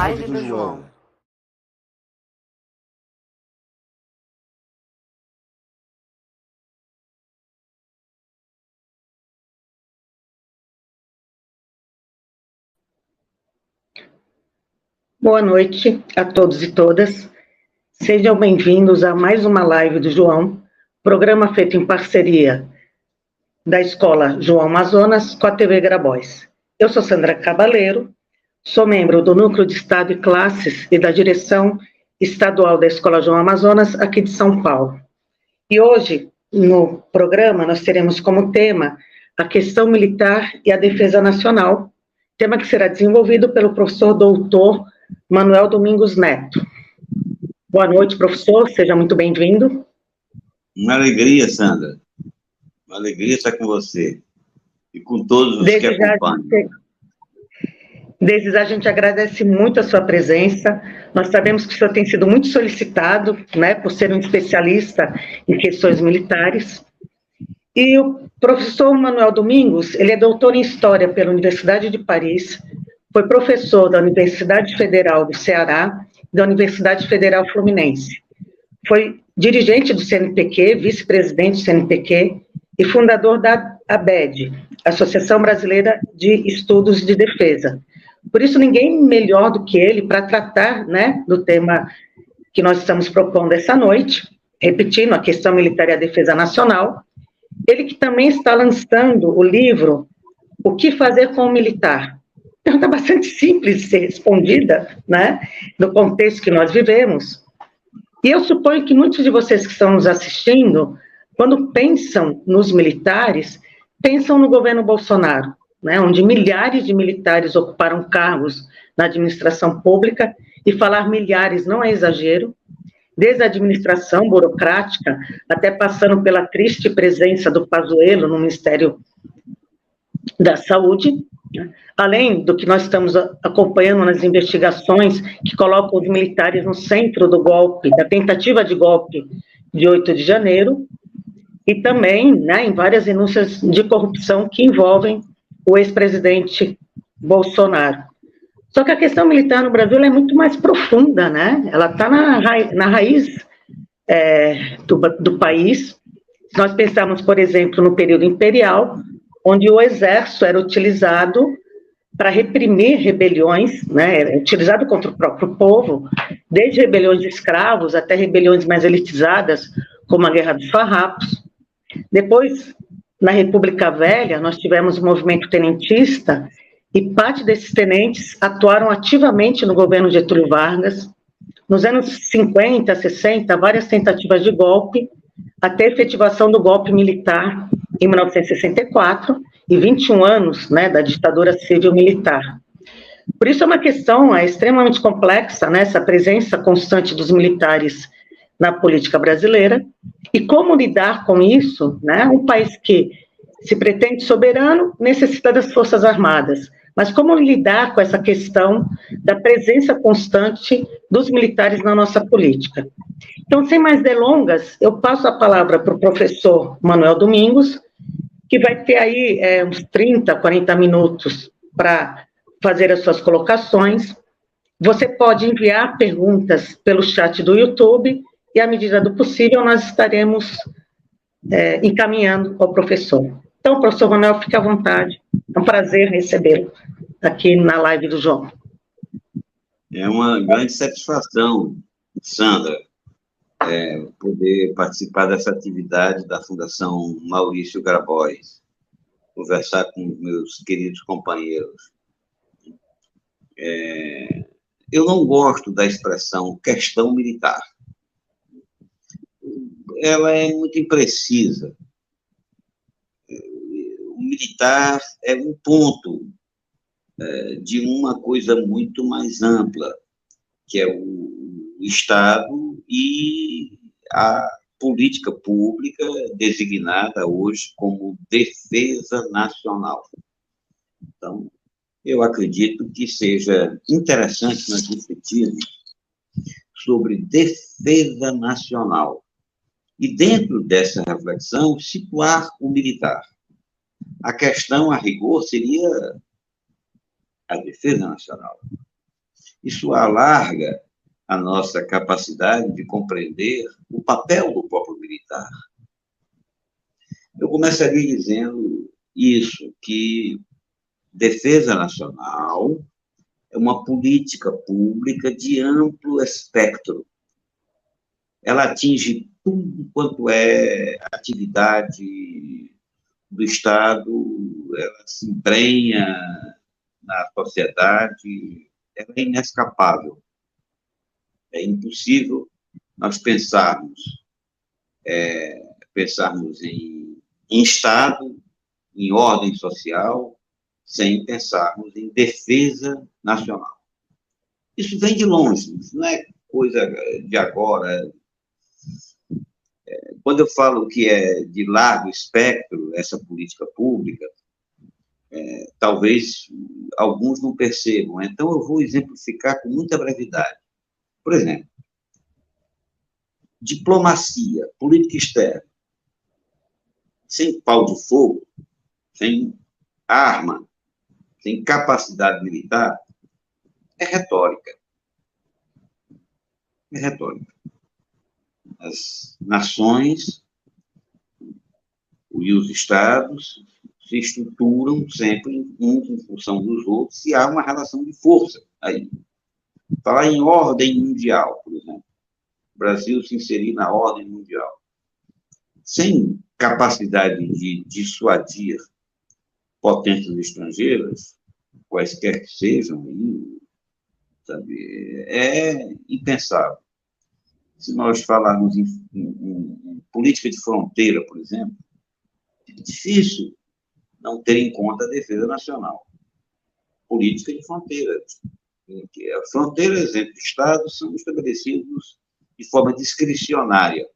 live do João. Boa noite a todos e todas. Sejam bem-vindos a mais uma live do João, programa feito em parceria da Escola João Amazonas com a TV Grabois. Eu sou Sandra Cabaleiro, sou membro do Núcleo de Estado e Classes e da Direção Estadual da Escola João Amazonas, aqui de São Paulo. E hoje, no programa, nós teremos como tema a questão militar e a defesa nacional, tema que será desenvolvido pelo professor doutor Manuel Domingos Neto. Boa noite, professor, seja muito bem-vindo. Uma alegria, Sandra. Uma alegria estar com você e com todos os que acompanham. Desde já a gente agradece muito a sua presença. Nós sabemos que o senhor tem sido muito solicitado, né, por ser um especialista em questões militares. E o professor Manuel Domingos, ele é doutor em História pela Universidade de Paris, foi professor da Universidade Federal do Ceará e da Universidade Federal Fluminense. Foi dirigente do CNPq, vice-presidente do CNPq e fundador da ABED, Associação Brasileira de Estudos de Defesa. Por isso, ninguém melhor do que ele para tratar, né, do tema que nós estamos propondo essa noite, repetindo a questão militar e a defesa nacional. Ele que também está lançando o livro O que Fazer com o Militar? Pergunta bastante simples de ser respondida, né, no contexto que nós vivemos. E eu suponho que muitos de vocês que estão nos assistindo, quando pensam nos militares, pensam no governo Bolsonaro, né, onde milhares de militares ocuparam cargos na administração pública, e falar milhares não é exagero, desde a administração burocrática, até passando pela triste presença do Pazuello no Ministério da Saúde, além do que nós estamos acompanhando nas investigações que colocam os militares no centro do golpe, da tentativa de golpe de 8 de janeiro, e também, né, em várias denúncias de corrupção que envolvem o ex-presidente Bolsonaro. Só que a questão militar no Brasil é muito mais profunda, né? Ela está na raiz do país. Se nós pensarmos, por exemplo, no período imperial, onde o exército era utilizado para reprimir rebeliões, né, era utilizado contra o próprio povo, desde rebeliões de escravos até rebeliões mais elitizadas, como a Guerra dos Farrapos. Depois, na República Velha, nós tivemos o movimento tenentista, e parte desses tenentes atuaram ativamente no governo Getúlio Vargas. Nos anos 50, 60, várias tentativas de golpe, até a efetivação do golpe militar em 1964, e 21 anos, né, da ditadura civil-militar. Por isso é uma questão extremamente complexa, né, essa presença constante dos militares na política brasileira, e como lidar com isso, né, um país que se pretende soberano necessita das Forças Armadas, mas como lidar com essa questão da presença constante dos militares na nossa política. Então, sem mais delongas, eu passo a palavra para o professor Manuel Domingos, que vai ter aí uns 30, 40 minutos para fazer as suas colocações. Você pode enviar perguntas pelo chat do YouTube e, à medida do possível, nós estaremos encaminhando ao professor. Então, professor Manuel, fique à vontade. É um prazer recebê-lo aqui na live do João. É uma grande satisfação, Sandra, poder participar dessa atividade da Fundação Maurício Grabois, conversar com meus queridos companheiros. Eu não gosto da expressão questão militar. Ela é muito imprecisa. O militar é um ponto de uma coisa muito mais ampla, que é o Estado e a política pública designada hoje como defesa nacional. Então, eu acredito que seja interessante nós refletirmos sobre defesa nacional e, dentro dessa reflexão, situar o militar. A questão, a rigor, seria a defesa nacional. Isso alarga a nossa capacidade de compreender o papel do próprio militar. Eu começaria dizendo isso, que defesa nacional é uma política pública de amplo espectro. Ela atinge tudo quanto é atividade do Estado, ela se embrenha na sociedade, ela é inescapável. É impossível nós pensarmos em Estado, em ordem social, sem pensarmos em defesa nacional. Isso vem de longe, isso não é coisa de agora. Quando eu falo que é de largo espectro essa política pública, talvez alguns não percebam. Então, eu vou exemplificar com muita brevidade. Por exemplo, diplomacia, política externa, sem pau de fogo, sem arma, sem capacidade militar, é retórica. É retórica. As nações e os estados se estruturam sempre uns em função dos outros e há uma relação de força aí. Falar em ordem mundial, por exemplo. O Brasil se inserir na ordem mundial. Sem capacidade de dissuadir potências estrangeiras, quaisquer que sejam, sabe, é impensável. Se nós falarmos em política de fronteira, por exemplo, é difícil não ter em conta a defesa nacional. Política de fronteira. As fronteiras entre estados são estabelecidas de forma discricionária.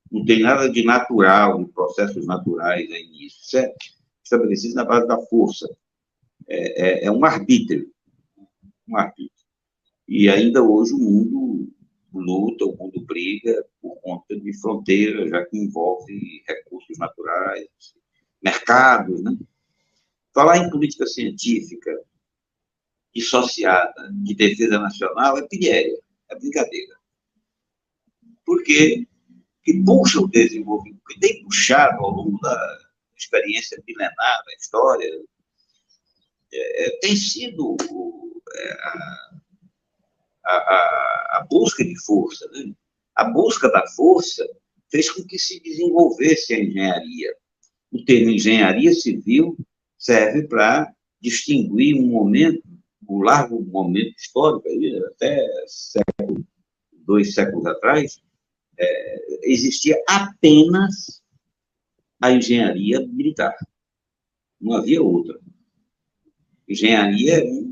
Não tem nada de natural, de processos naturais aí nisso. Isso é estabelecido na base da força. É um arbítrio. Um arbítrio. E ainda hoje o mundo luta, o mundo briga por conta de fronteiras, já que envolve recursos naturais, mercados, né? Falar em política científica dissociada de defesa nacional é pilhéria, é brincadeira. Porque que puxa o desenvolvimento, que tem puxado ao longo da experiência milenar da história, tem sido a busca de força, né? A busca da força fez com que se desenvolvesse a engenharia. O termo engenharia civil serve para distinguir um momento, um largo momento histórico, até dois séculos atrás, existia apenas a engenharia militar. Não havia outra. Engenharia é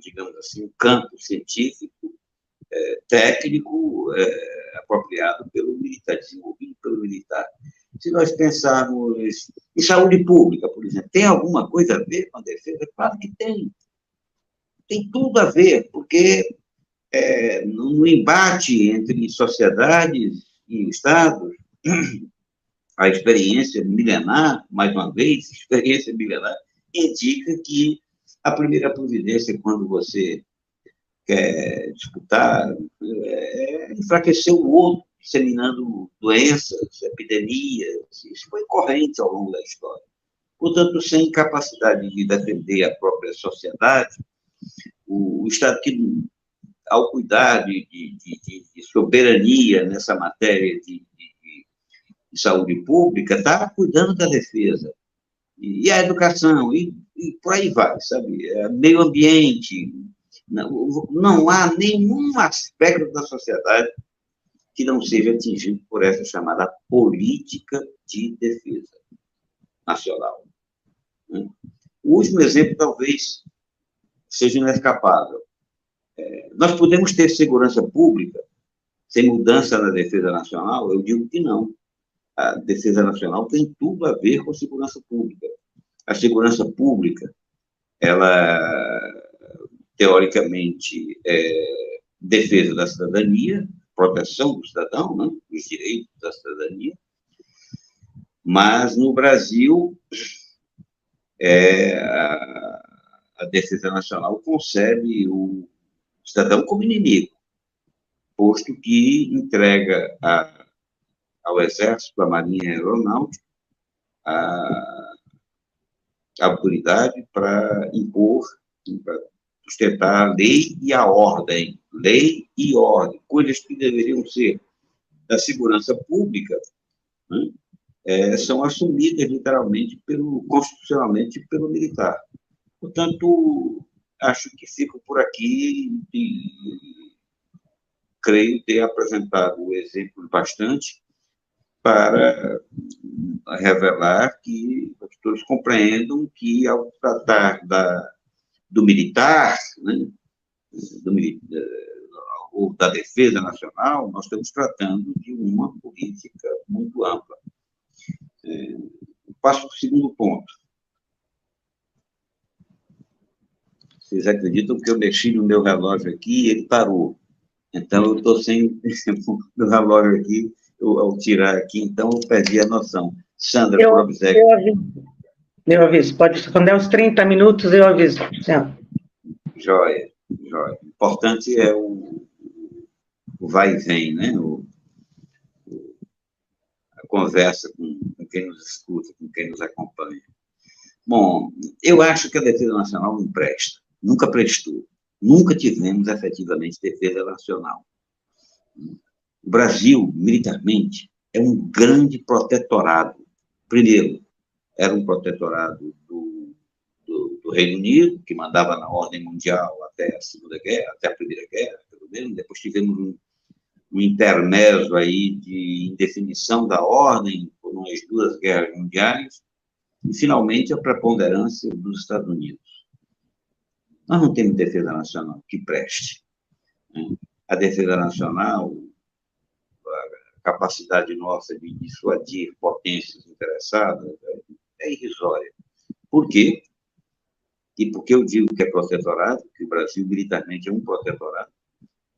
digamos assim, um campo científico, técnico, apropriado pelo militar, desenvolvido pelo militar. Se nós pensarmos em saúde pública, por exemplo, tem alguma coisa a ver com a defesa? Claro que tem. Tem tudo a ver, porque no embate entre sociedades e estados, a experiência milenar, mais uma vez, experiência milenar, indica que a primeira providência, quando você quer disputar, é enfraquecer o outro, disseminando doenças, epidemias. Isso foi corrente ao longo da história. Portanto, sem capacidade de defender a própria sociedade, o Estado, que, ao cuidar de soberania nessa matéria de saúde pública, está cuidando da defesa. E a educação, e por aí vai, sabe? Meio ambiente. Não há nenhum aspecto da sociedade que não seja atingido por essa chamada política de defesa nacional. O último exemplo, talvez, seja inescapável. Nós podemos ter segurança pública sem mudança na defesa nacional? Eu digo que não. A defesa nacional tem tudo a ver com a segurança pública. A segurança pública, ela, teoricamente, é defesa da cidadania, proteção do cidadão, né, dos direitos da cidadania, mas, no Brasil, a defesa nacional concebe o cidadão como inimigo, posto que entrega ao Exército, à Marinha e à Aeronáutica a autoridade para impor, para sustentar a lei e a ordem. Lei e ordem, coisas que deveriam ser da segurança pública, né, são assumidas literalmente constitucionalmente pelo militar. Portanto, acho que fico por aqui e creio ter apresentado o exemplo bastante para revelar que as pessoas compreendam que, ao tratar do militar, né, ou da defesa nacional, nós estamos tratando de uma política muito ampla. Passo para o segundo ponto. Vocês acreditam que eu mexi no meu relógio aqui e ele parou. Então, eu estou sem o relógio aqui, ao tirar aqui, então eu perdi a noção. Sandra, por obséquio. Eu aviso. Pode, quando é uns 30 minutos, eu aviso. Joia, joia. O importante é o vai e vem, né? A conversa com quem nos escuta, com quem nos acompanha. Bom, eu acho que a defesa nacional não presta. Nunca prestou. Nunca tivemos, efetivamente, defesa nacional. O Brasil, militarmente, é um grande protetorado. Primeiro, era um protetorado do Reino Unido, que mandava na ordem mundial até a Segunda Guerra, até a Primeira Guerra, pelo menos. Depois tivemos um intermezzo aí de indefinição da ordem por umas 2 guerras mundiais, e, finalmente, a preponderância dos Estados Unidos. Nós não temos defesa nacional que preste. A defesa nacional, a capacidade nossa de dissuadir potências interessadas é irrisória. Por quê? E por que eu digo que é protetorado, que o Brasil militarmente é um protetorado?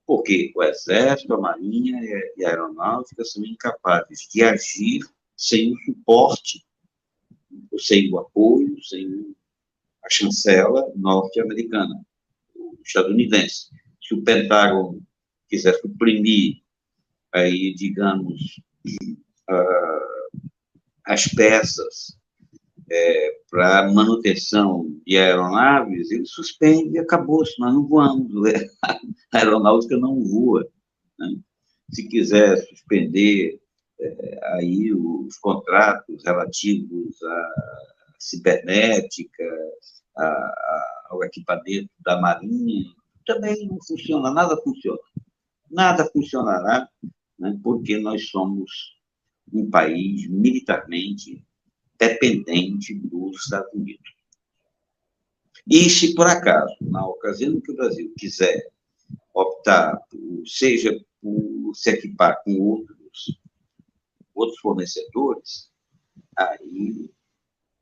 Porque o Exército, a Marinha e a Aeronáutica são incapazes de agir sem o suporte, sem o apoio, sem a chancela norte-americana, estadunidense. Se o Pentágono quiser suprimir, aí, digamos, as peças para manutenção de aeronaves, ele suspende e acabou-se, nós não voamos. A aeronáutica não voa. Né? Se quiser suspender aí os contratos relativos à cibernética, ao equipamento da Marinha, também não funciona, nada funciona. Nada funcionará, né, porque nós somos um país militarmente dependente dos Estados Unidos. E se, por acaso, na ocasião que o Brasil quiser optar, seja por se equipar com outros fornecedores, aí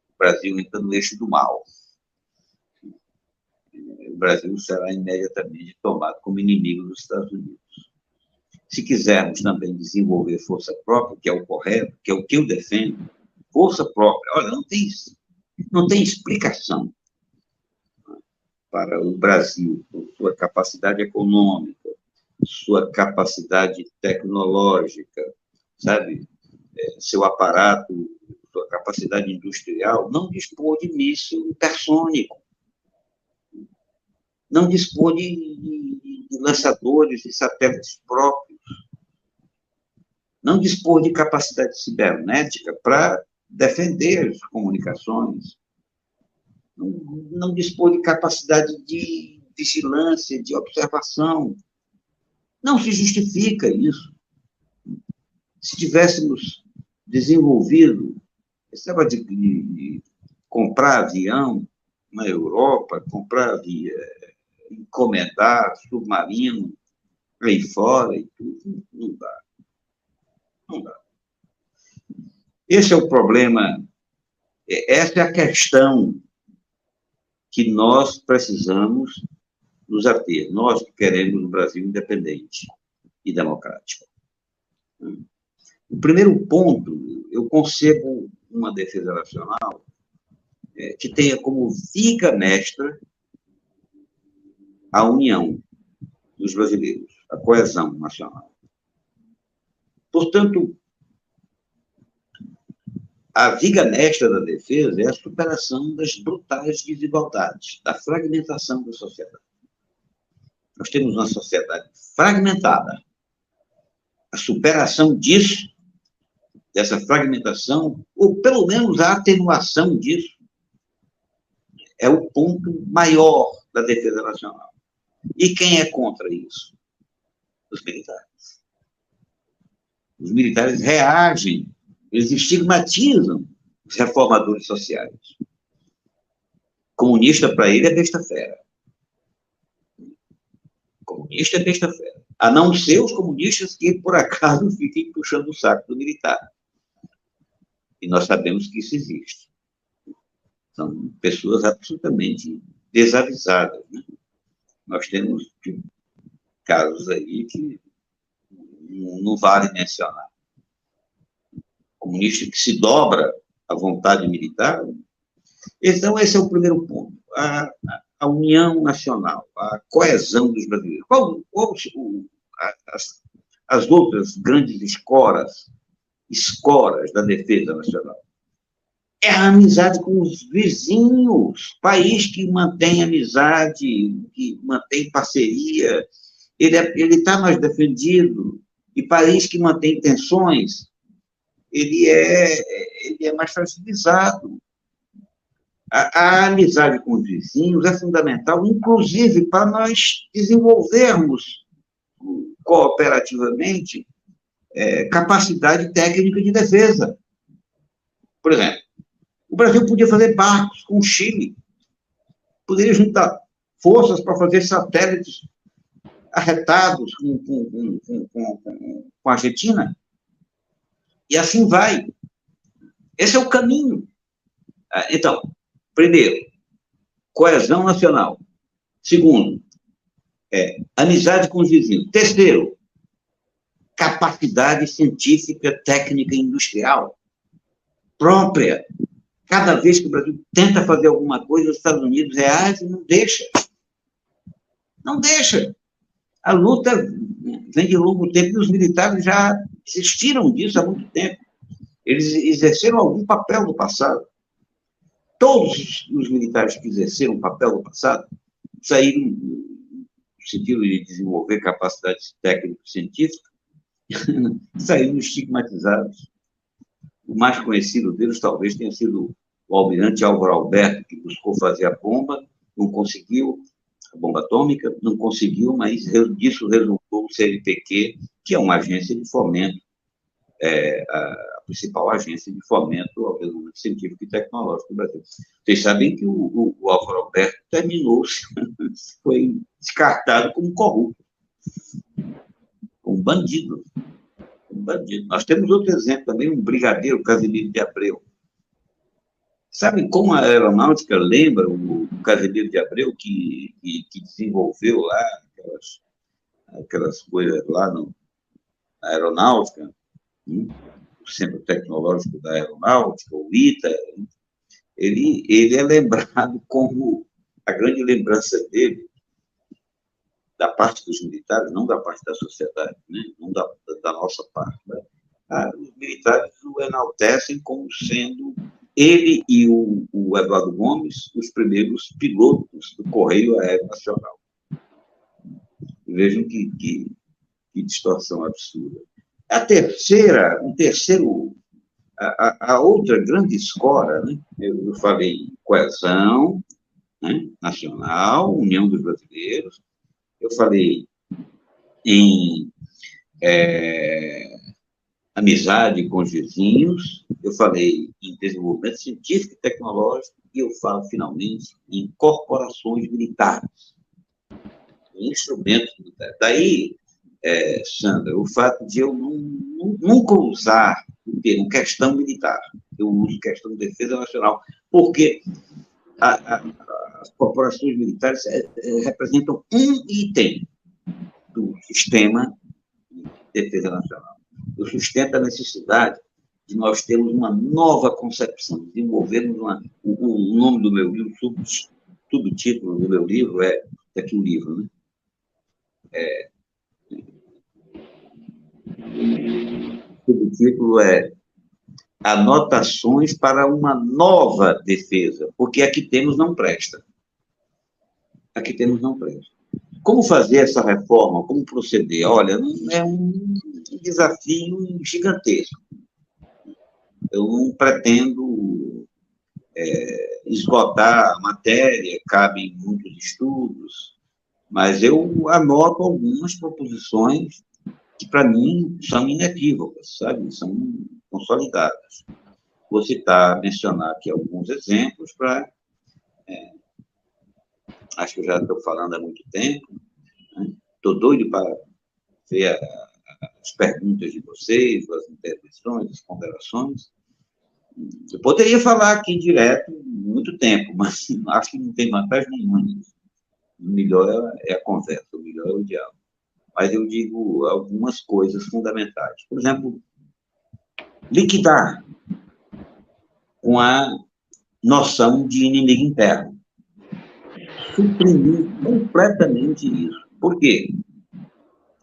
o Brasil entra no eixo do mal. O Brasil será imediatamente tomado como inimigo dos Estados Unidos. Se quisermos também desenvolver força própria, que é o correto, que é o que eu defendo, força própria, olha, não tem explicação para o Brasil, com sua capacidade econômica, sua capacidade tecnológica, sabe, seu aparato, sua capacidade industrial, não dispor de míssil hipersônico, não dispor de lançadores de satélites próprios, não dispor de capacidade cibernética para defender as comunicações, não dispor de capacidade de vigilância, de observação. Não se justifica isso. Se tivéssemos desenvolvido esse negócio de comprar avião na Europa, encomendar submarino aí fora e tudo, não dá. Não dá. Esse é o problema, essa é a questão que nós precisamos nos ater, nós que queremos um Brasil independente e democrático. O primeiro ponto, eu concebo uma defesa nacional que tenha como viga mestra a união dos brasileiros, a coesão nacional. Portanto, a viga mestra da defesa é a superação das brutais desigualdades, da fragmentação da sociedade. Nós temos uma sociedade fragmentada. A superação disso, dessa fragmentação, ou pelo menos a atenuação disso, é o ponto maior da defesa nacional. E quem é contra isso? Os militares. Os militares reagem, eles estigmatizam os reformadores sociais. Comunista, para ele, é besta-fera. Comunista é besta-fera. A não ser os comunistas que, por acaso, fiquem puxando o saco do militar. E nós sabemos que isso existe. São pessoas absolutamente desavisadas, né? Nós temos casos aí que não vale mencionar. Comunista que se dobra à vontade militar. Então, esse é o primeiro ponto. A união nacional, a coesão dos brasileiros. As outras grandes escoras da defesa nacional? É a amizade com os vizinhos. País que mantém amizade, que mantém parceria, ele está mais defendido. E país que mantém tensões, ele é mais fragilizado. A amizade com os vizinhos é fundamental, inclusive para nós desenvolvermos cooperativamente capacidade técnica de defesa. Por exemplo, o Brasil podia fazer barcos com o Chile, poderia juntar forças para fazer satélites arretados com a Argentina, e assim vai. Esse é o caminho. Então, primeiro, coesão nacional. Segundo, amizade com os vizinhos. Terceiro, capacidade científica, técnica e industrial própria. Cada vez que o Brasil tenta fazer alguma coisa, os Estados Unidos reagem e não deixa. Não deixa. A luta vem de longo tempo e os militares já desistiram disso há muito tempo. Eles exerceram algum papel no passado. Todos os militares que exerceram papel no passado saíram no sentido de desenvolver capacidade técnico-científica, saíram estigmatizados. O mais conhecido deles talvez tenha sido o almirante Álvaro Alberto, que buscou fazer a bomba, não conseguiu, a bomba atômica, não conseguiu, mas disso resultou o CNPq, que é uma agência de fomento, a principal agência de fomento ao desenvolvimento científico e tecnológico do Brasil. Vocês sabem que o Álvaro Alberto terminou, foi descartado como corrupto, como bandido. Nós temos outro exemplo também, um brigadeiro, Casimiro de Abreu. Sabe como a aeronáutica lembra o Casimiro de Abreu, que desenvolveu lá aquelas coisas lá na aeronáutica, o Centro Tecnológico da Aeronáutica, o ITA, ele é lembrado como a grande lembrança dele, da parte dos militares, não da parte da sociedade, né? Não da nossa parte. Né? Os militares o enaltecem como sendo ele e o Eduardo Gomes os primeiros pilotos do Correio Aéreo Nacional. Vejam que distorção absurda. A outra grande escola, né? Eu falei em coesão, né? Nacional, união dos brasileiros, eu falei em amizade com os vizinhos, eu falei em desenvolvimento científico e tecnológico, e eu falo, finalmente, em corporações militares, em instrumentos militares. Daí, Sandra, o fato de eu nunca usar o termo questão militar, eu uso questão de defesa nacional, porque as corporações militares representam um item do sistema de defesa nacional. Eu sustento a necessidade de nós termos uma nova concepção, desenvolvermos o nome do meu livro, subtítulo do meu livro é Está aqui o livro, né? O título é Anotações para uma Nova Defesa, porque aqui temos não presta. Aqui temos não presta. Como fazer essa reforma? Como proceder? Olha, é um desafio gigantesco. Eu não pretendo esgotar a matéria, cabem muitos estudos, mas eu anoto algumas proposições que, para mim, são inequívocas, sabe? São consolidadas. Vou mencionar aqui alguns exemplos para... acho que eu já estou falando há muito tempo, estou doido para ver as perguntas de vocês, as intervenções, as ponderações. Eu poderia falar aqui direto muito tempo, mas acho que não tem vantagem nenhuma nisso. O melhor é a conversa, o melhor é o diálogo. Mas eu digo algumas coisas fundamentais. Por exemplo, liquidar com a noção de inimigo interno. Suprimir completamente isso. Por quê?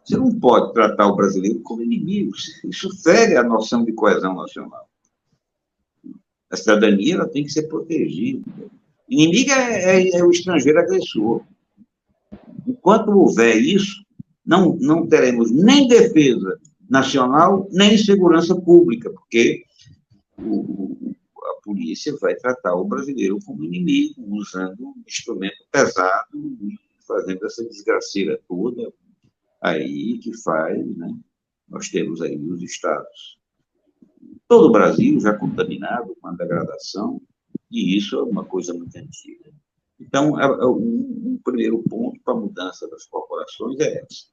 Você não pode tratar o brasileiro como inimigo. Isso fere a noção de coesão nacional. A cidadania ela tem que ser protegida. Inimigo é o estrangeiro agressor. Enquanto houver isso, não teremos nem defesa nacional, nem segurança pública, porque a polícia vai tratar o brasileiro como inimigo, usando um instrumento pesado, fazendo essa desgraceira toda aí que faz, né? Nós temos aí os estados, todo o Brasil já contaminado com a degradação, e isso é uma coisa muito antiga. Então, um primeiro ponto para a mudança das corporações é esse.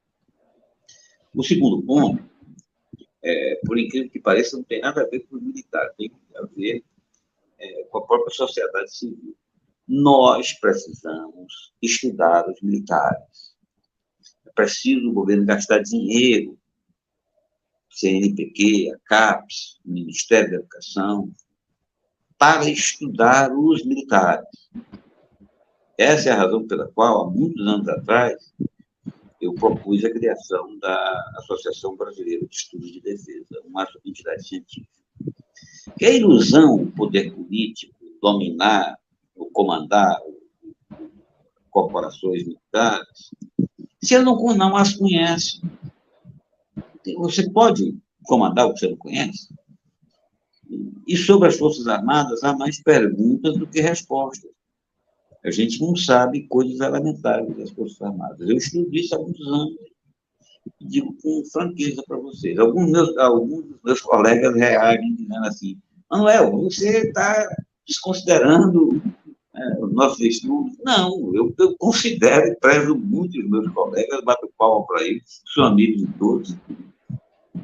O segundo ponto, por incrível que pareça, não tem nada a ver com os militares, tem a ver com a própria sociedade civil. Nós precisamos estudar os militares. É preciso o governo gastar dinheiro, CNPq, a CAPES, o Ministério da Educação, para estudar os militares. Essa é a razão pela qual, há muitos anos atrás, eu propus a criação da Associação Brasileira de Estudos de Defesa, uma entidade científica. Que a ilusão, o poder político, dominar ou comandar corporações militares, se ele não as conhece, você pode comandar o que você não conhece? E sobre as Forças Armadas, há mais perguntas do que respostas. A gente não sabe coisas elementares das Forças Armadas. Eu estudo isso há muitos anos e digo com franqueza para vocês. Alguns dos meus colegas reagem dizendo assim, Manuel, você está desconsiderando os nossos estudos. Não, eu considero e prezo muito os meus colegas, bato palma para eles, sou amigo de todos,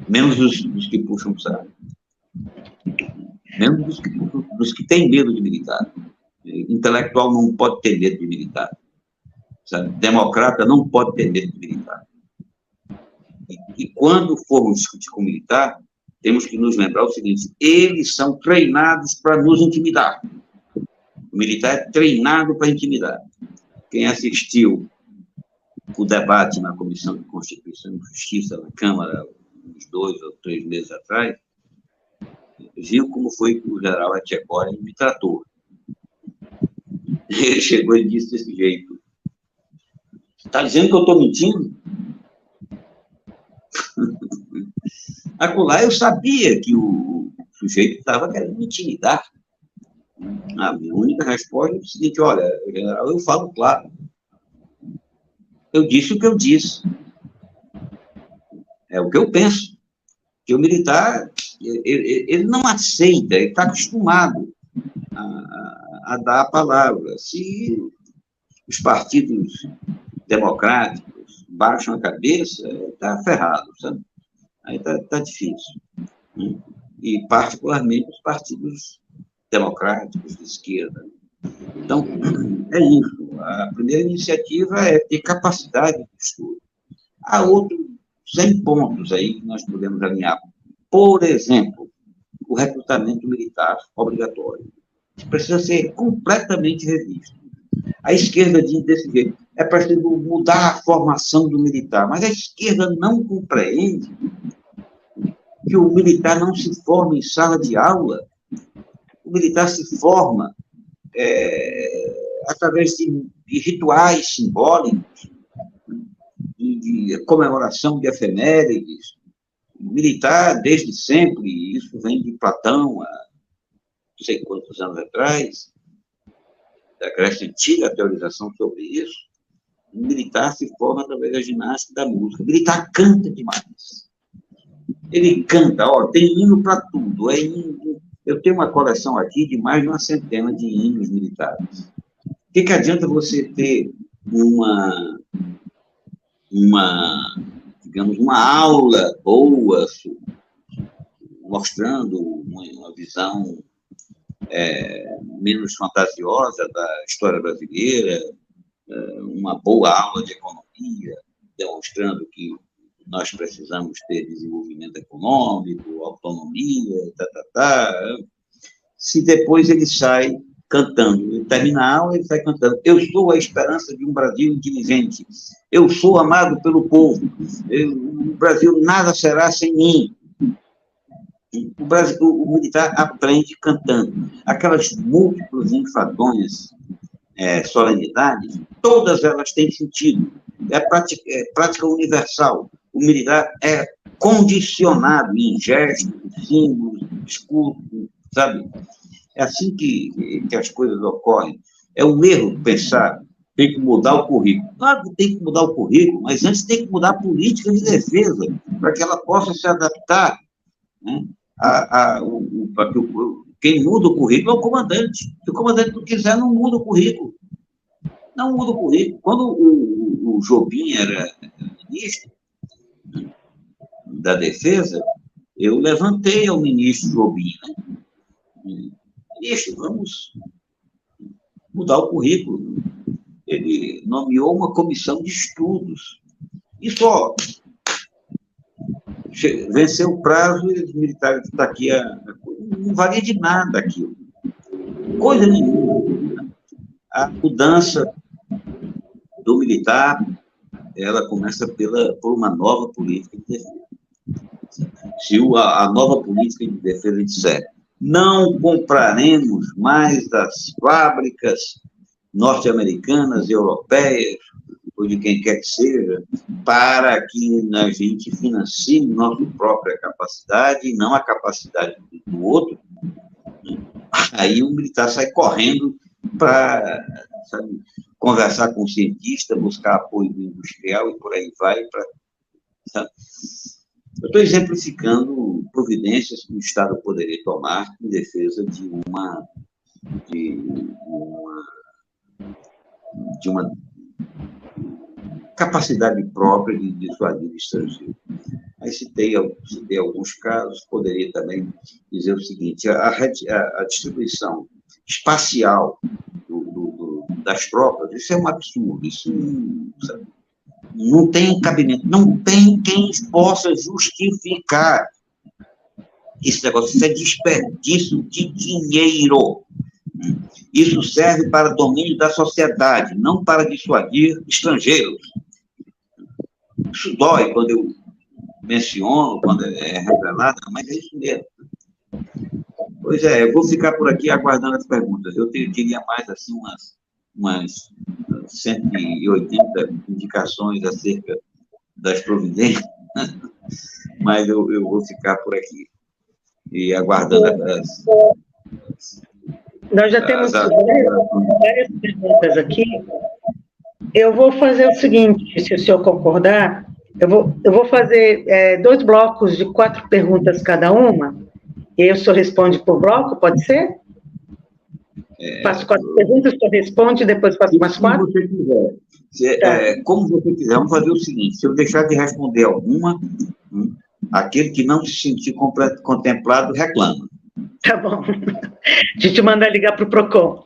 menos dos que puxam o saco. Menos dos que têm medo de militar. Intelectual não pode ter medo de militar. Sabe? Democrata não pode ter medo de militar. E quando formos discutir com militar, temos que nos lembrar o seguinte, eles são treinados para nos intimidar. O militar é treinado para intimidar. Quem assistiu o debate na Comissão de Constituição e Justiça na Câmara, uns 2 ou 3 meses atrás, viu como foi que o general Etchegória me tratou. Ele chegou e disse desse jeito, está dizendo que eu estou mentindo? Acolá eu sabia que o sujeito estava querendo me intimidar. A minha única resposta é o seguinte, olha, general, eu falo claro. Eu disse o que eu disse. É o que eu penso. Que o militar, ele não aceita, ele está acostumado a dar a palavra. Se os partidos democráticos baixam a cabeça, está ferrado, sabe? Aí está difícil. Né? E, particularmente, os partidos democráticos de esquerda. Então, é isso. A primeira iniciativa é ter capacidade de estudo. Há outros 100 pontos aí que nós podemos alinhar. Por exemplo, o recrutamento militar obrigatório. Precisa ser completamente revisto. A esquerda diz desse jeito, é para mudar a formação do militar. Mas a esquerda não compreende que o militar não se forma em sala de aula. O militar se forma através de rituais simbólicos, de comemoração de efemérides. O militar, desde sempre, isso vem de Platão, há não sei quantos anos atrás, da Grécia Antiga, a teorização sobre isso. O militar se forma através da ginástica da música. O militar canta demais. Ele canta, tem hino para tudo. Eu tenho uma coleção aqui de mais de uma centena de hinos militares. O que adianta você ter digamos, uma aula boa, mostrando uma visão menos fantasiosa da história brasileira, uma boa aula de economia, demonstrando que nós precisamos ter desenvolvimento econômico, autonomia, se depois ele sai cantando, ele termina a aula, ele sai cantando, eu sou a esperança de um Brasil inteligente, eu sou amado pelo povo, o Brasil nada será sem mim. O militar aprende cantando. Aquelas múltiplas enfadonhas, solenidades, todas elas têm sentido. É prática universal. O militar é condicionado em gestos, símbolos, discursos, sabe? É assim que as coisas ocorrem. É um erro pensar, tem que mudar o currículo. Claro que tem que mudar o currículo, mas antes tem que mudar a política de defesa, para que ela possa se adaptar, né? Quem muda o currículo é o comandante. Se o comandante não quiser, não muda o currículo. Não muda o currículo. Quando o Jobim era ministro da Defesa, eu levantei ao ministro Jobim, né? Ministro, vamos mudar o currículo. Ele nomeou uma comissão de estudos. E só venceu o prazo e os militares estão aqui, não valia de nada aquilo. Coisa nenhuma. A mudança do militar, ela começa por uma nova política de defesa. Se a nova política de defesa disser, não compraremos mais das fábricas norte-americanas, europeias, ou de quem quer que seja, para que a gente financie nossa própria capacidade e não a capacidade do outro, aí o militar sai correndo para conversar com o cientista, buscar apoio do industrial e por aí vai. Eu estou exemplificando providências que o Estado poderia tomar em defesa de uma capacidade própria de dissuadir o estrangeiro. Aí citei alguns casos, poderia também dizer o seguinte, a distribuição espacial das tropas, isso é um absurdo, isso não tem cabimento, não tem quem possa justificar esse negócio, isso é desperdício de dinheiro. Isso serve para domínio da sociedade, não para dissuadir estrangeiros. Isso dói quando eu menciono, quando é revelado, mas é isso mesmo. Pois é, eu vou ficar por aqui aguardando as perguntas. Eu teria mais, assim, umas 180 indicações acerca das providências, mas eu vou ficar por aqui e aguardando as... Nós já temos várias perguntas aqui. Eu vou fazer o seguinte, se o senhor concordar, eu vou fazer 2 blocos de 4 perguntas cada uma, e aí o senhor responde por bloco, pode ser? Faço 4 perguntas, o senhor responde, depois faço mais 4? Como você quiser. Como você quiser, vamos fazer o seguinte, se eu deixar de responder alguma, aquele que não se sentir contemplado, reclama. Tá bom. A gente manda ligar para o PROCON.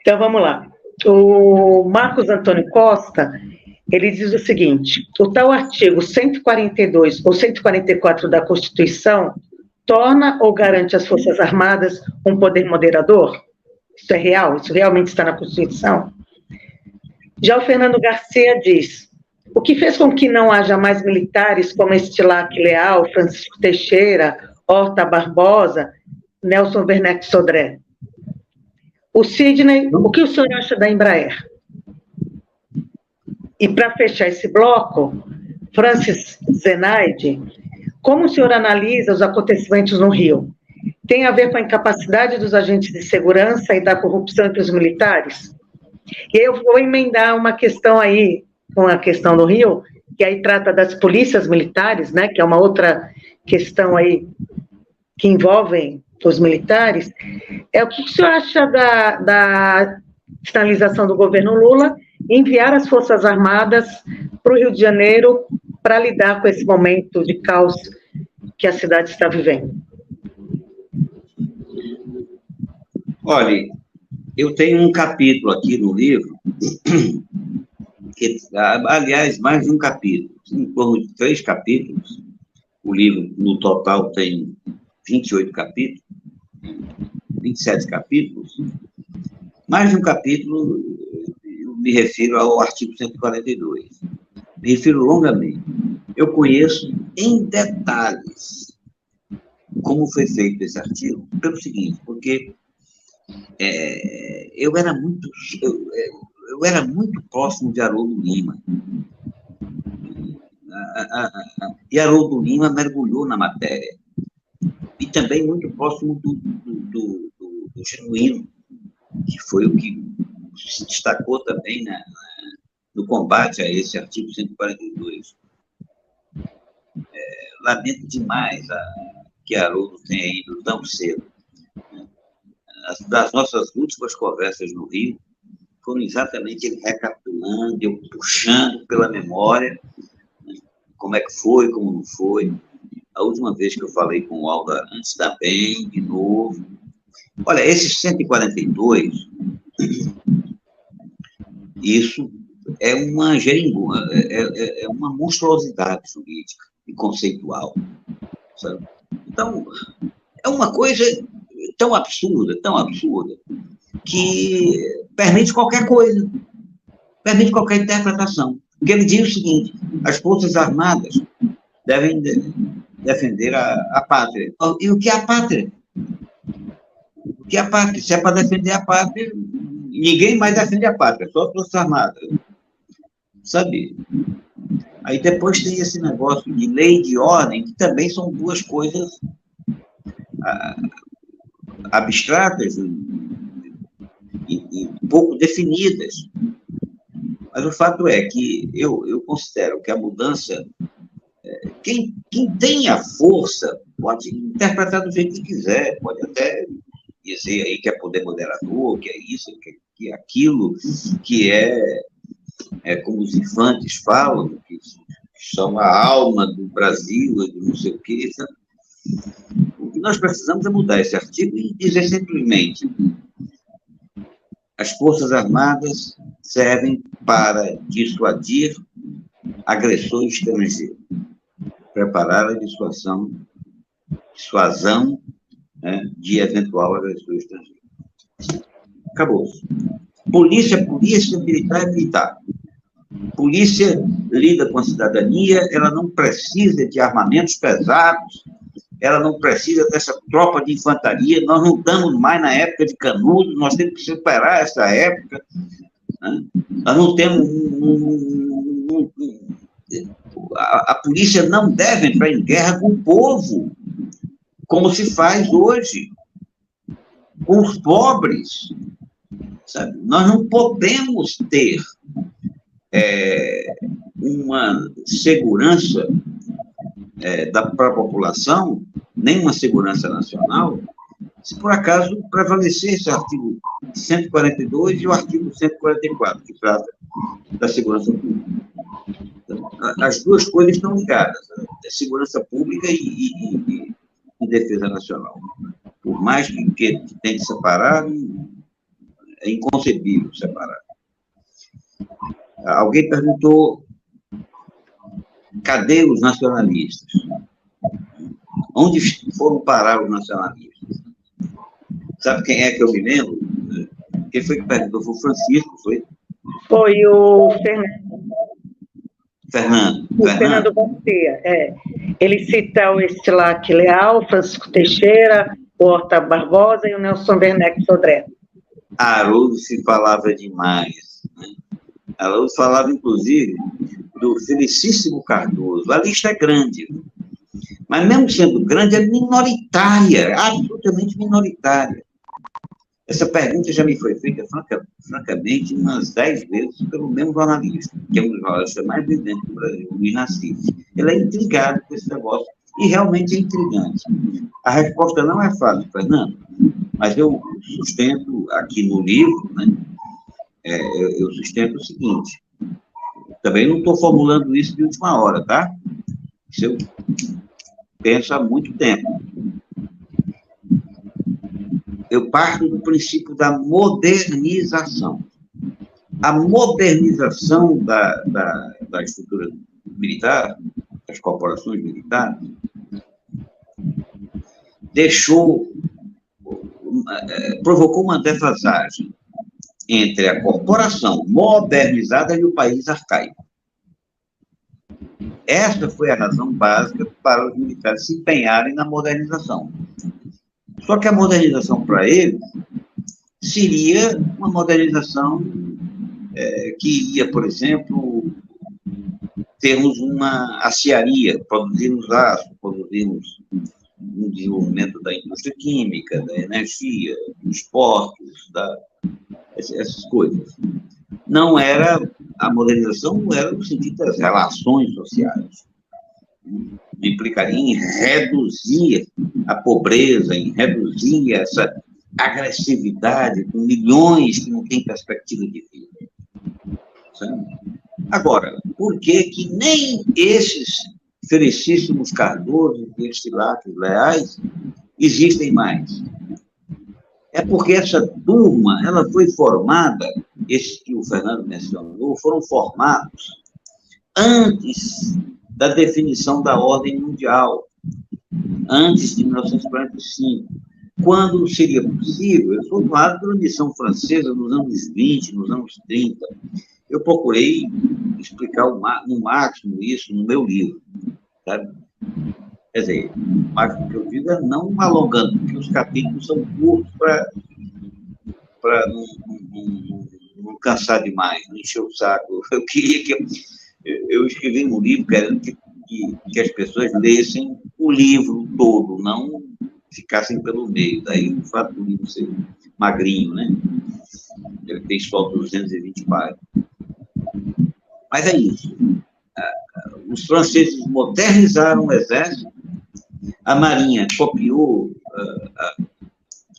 Então, vamos lá. O Marcos Antônio Costa, ele diz o seguinte, o tal artigo 142 ou 144 da Constituição torna ou garante às Forças Armadas um poder moderador? Isso é real? Isso realmente está na Constituição? Já o Fernando Garcia diz: o que fez com que não haja mais militares como Estilac Leal, Francisco Teixeira, Horta Barbosa, Nelson Werneck Sodré? O Sidney, o que o senhor acha da Embraer? E para fechar esse bloco, Francis Zenaide, como o senhor analisa os acontecimentos no Rio? Tem a ver com a incapacidade dos agentes de segurança e da corrupção entre os militares? E eu vou emendar uma questão aí, com a questão do Rio, que aí trata das polícias militares, né, que é uma outra questão aí que envolve os militares. O que o senhor acha da sinalização do governo Lula enviar as Forças Armadas para o Rio de Janeiro para lidar com esse momento de caos que a cidade está vivendo? Olha, eu tenho um capítulo aqui no livro, que, aliás, mais de um capítulo, em torno de 3 capítulos. O livro, no total, tem 28 capítulos, 27 capítulos. Mais de um capítulo, eu me refiro ao artigo 142. Me refiro longamente. Eu conheço em detalhes como foi feito esse artigo, pelo seguinte, porque eu era muito próximo de Haroldo Lima. E Haroldo Lima mergulhou na matéria. E também muito próximo do Genuíno, que foi o que se destacou também no combate a esse artigo 142. Lamento demais que Haroldo tenha ido tão cedo. Das nossas últimas conversas no Rio, foram exatamente ele recapitulando, eu puxando pela memória, como é que foi, como não foi. A última vez que eu falei com o Aldo Arantes também, de novo. Olha, esses 142, isso é uma geringonça, é uma monstruosidade jurídica e conceitual, sabe? Então, é uma coisa tão absurda, que permite qualquer coisa, permite qualquer interpretação. Porque ele diz o seguinte: as Forças Armadas devem defender a pátria. E o que é a pátria? O que é a pátria? Se é para defender a pátria, ninguém mais defende a pátria, só as Forças Armadas. Sabe? Aí depois tem esse negócio de lei e de ordem, que também são duas coisas abstratas e pouco definidas. Mas o fato é que eu considero que a mudança, quem tem a força pode interpretar do jeito que quiser, pode até dizer aí que é poder moderador, que é isso, que é aquilo, que como os infantes falam, que são a alma do Brasil, de não sei o quê. Sabe? O que nós precisamos é mudar esse artigo e dizer simplesmente: as Forças Armadas servem para dissuadir agressor estrangeiro, preparar a dissuasão, né, de eventual agressor estrangeiro. Acabou. Polícia militar é militar. Polícia lida com a cidadania, ela não precisa de armamentos pesados, ela não precisa dessa tropa de infantaria, nós não estamos mais na época de Canudos, nós temos que superar essa época, né? Nós não temos... A polícia não deve entrar em guerra com o povo, como se faz hoje, com os pobres, sabe? Nós não podemos ter uma segurança para a população, nem uma segurança nacional, se por acaso prevalecer esse artigo 142 e o artigo 144, que trata da segurança pública. Então, as duas coisas estão ligadas, né? Segurança pública e defesa nacional. Por mais que tem que separar, é inconcebível separar. Alguém perguntou: cadê os nacionalistas? Onde foram parar os nacionalistas? Sabe quem é que eu me lembro? Quem foi que perguntou? Foi o Francisco, foi? Foi o Fernando. Fernando Garcia, Ele cita o Estilac Leal, Francisco Teixeira, o Horta Barbosa e o Nelson Werneck Sodré. Haroldo se falava demais, né? Haroldo falava, inclusive, do Felicíssimo Cardoso. A lista é grande, mas mesmo sendo grande, é minoritária, absolutamente minoritária. Essa pergunta já me foi feita, francamente, umas 10 vezes pelo mesmo jornalista, que é um dos jornalistas mais brilhantes do Brasil, o Luiz Nassif. Ele é intrigado com esse negócio, e realmente é intrigante. A resposta não é fácil, Fernando, mas eu sustento aqui no livro, né, eu sustento o seguinte, também não estou formulando isso de última hora, tá? Isso eu penso há muito tempo. Eu parto do princípio da modernização. A modernização da estrutura militar, das corporações militares, provocou uma defasagem entre a corporação modernizada e o país arcaico. Essa foi a razão básica para os militares se empenharem na modernização. Só que a modernização para eles seria uma modernização que iria, por exemplo, termos uma aciaria, produzirmos aço, produzirmos um desenvolvimento da indústria química, da energia, dos portos, essas coisas. A modernização não era no sentido das relações sociais. Implicaria em reduzir a pobreza, em reduzir essa agressividade com milhões que não têm perspectiva de vida. Sabe? Agora, por que nem esses Felicíssimos Cardoso e Estilac Leais existem mais? É porque essa turma, ela foi formada, esses que o Fernando mencionou, foram formados antes da definição da ordem mundial, antes de 1945, quando seria possível. Eu sou formado pela missão francesa nos anos 20, nos anos 30. Eu procurei explicar no máximo isso no meu livro, sabe? Quer dizer, o máximo que eu digo é não alongando, porque os capítulos são curtos para não cansar demais, não encher o saco. Eu queria que eu escrevi um livro querendo que as pessoas lessem o livro todo, não ficassem pelo meio. Daí o fato do livro ser magrinho, né? Ele tem só 220 páginas. Mas é isso. Os franceses modernizaram o exército, a marinha copiou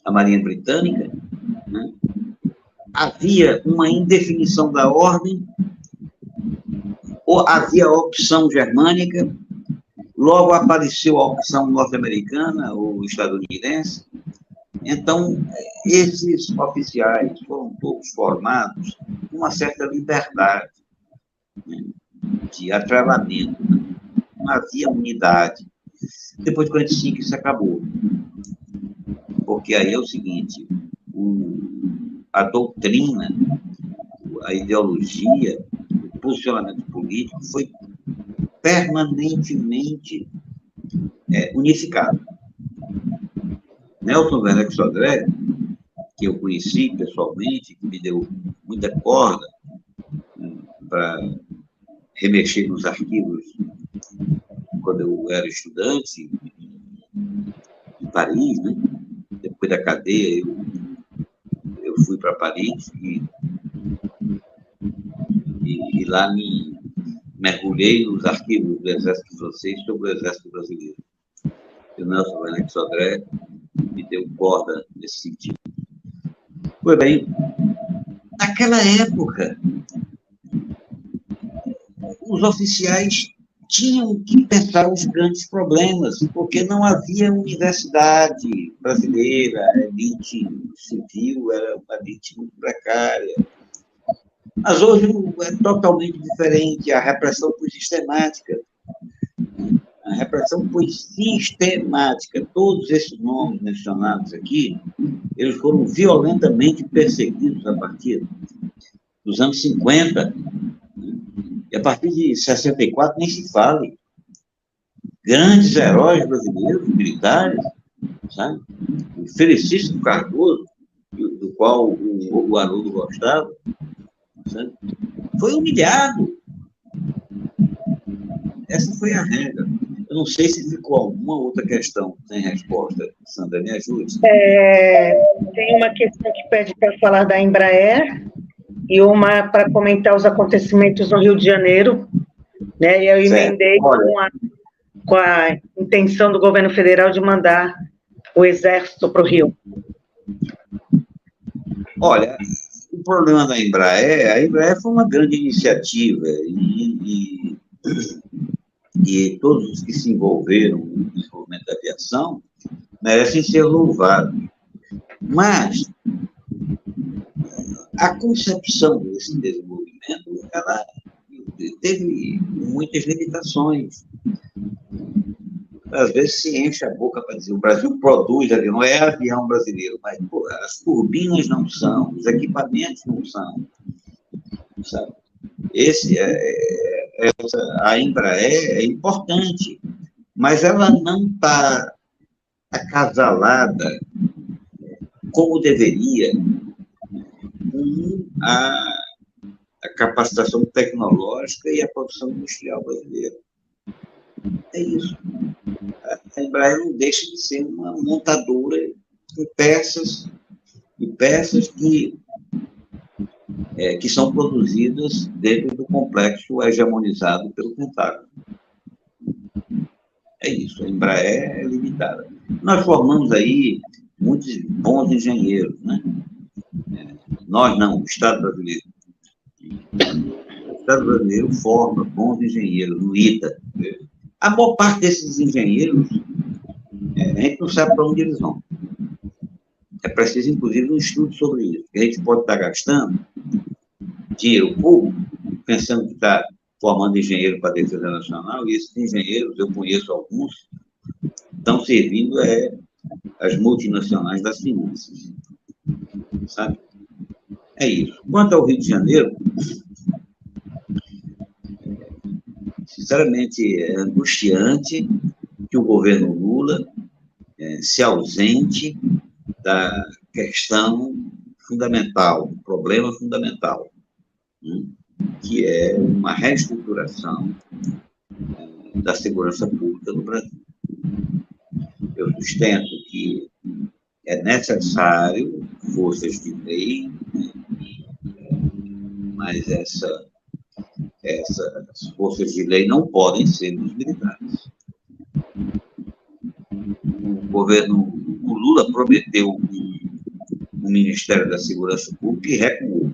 a marinha britânica, né? Havia uma indefinição da ordem, ou havia a opção germânica, logo apareceu a opção norte-americana ou estadunidense. Então, esses oficiais foram todos formados com uma certa liberdade, né, de atrelamento, né? Não havia unidade. Depois de 45, isso acabou. Porque aí é o seguinte, a doutrina, a ideologia, o posicionamento político foi permanentemente unificado. Nelson Werneck Sodré, que eu conheci pessoalmente, que me deu muita corda para remexer nos arquivos quando eu era estudante em Paris, né? Depois da cadeia, eu fui para Paris e lá me mergulhei nos arquivos do Exército Francês sobre o Exército Brasileiro. E o Nelson Werneck Sodré me deu corda nesse sentido. Pois bem, naquela época, os oficiais tinham que pensar os grandes problemas, porque não havia universidade brasileira, a elite civil era uma elite muito precária. Mas hoje é totalmente diferente, a repressão foi sistemática. A repressão foi sistemática. Todos esses nomes mencionados aqui, eles foram violentamente perseguidos a partir dos anos 50, e a partir de 64 nem se fale. Grandes heróis brasileiros, militares, sabe? O Felicíssimo Cardoso, do qual o Haroldo gostava, sabe? Foi humilhado. Essa foi a regra. Eu não sei se ficou alguma outra questão sem resposta. Sandra, me ajude. Tem uma questão que pede para falar da Embraer e uma para comentar os acontecimentos no Rio de Janeiro, né? E eu emendei com a intenção do governo federal de mandar o Exército para o Rio. Olha, o problema da Embraer, a Embraer foi uma grande iniciativa e todos os que se envolveram no desenvolvimento da aviação merecem ser louvados. Mas a concepção desse desenvolvimento, ela teve muitas limitações. Às vezes se enche a boca para dizer o Brasil produz avião, não é avião brasileiro, mas pô, as turbinas não são, os equipamentos não são, sabe? A Embraer é importante, mas ela não está acasalada como deveria com a capacitação tecnológica e a produção industrial brasileira. É isso. A Embraer não deixa de ser uma montadora de peças que são produzidas dentro do complexo hegemonizado pelo Pentágono. É isso, a Embraer é limitada. Nós formamos aí muitos bons engenheiros, né? Nós não, o Estado brasileiro. O Estado brasileiro forma bons engenheiros no ITA. A maior parte desses engenheiros, a gente não sabe para onde eles vão. É preciso, inclusive, um estudo sobre isso. A gente pode estar gastando dinheiro público, pensando que está formando engenheiro para a defesa nacional, e esses engenheiros, eu conheço alguns, estão servindo as multinacionais das finanças. Sabe? É isso. Quanto ao Rio de Janeiro, sinceramente, é angustiante que o governo Lula se ausente da questão fundamental, do problema fundamental, que é uma reestruturação da segurança pública no Brasil. Eu sustento que é necessário forças de lei, mas essas forças de lei não podem ser dos militares. O Lula prometeu um Ministério da Segurança Pública e recuou.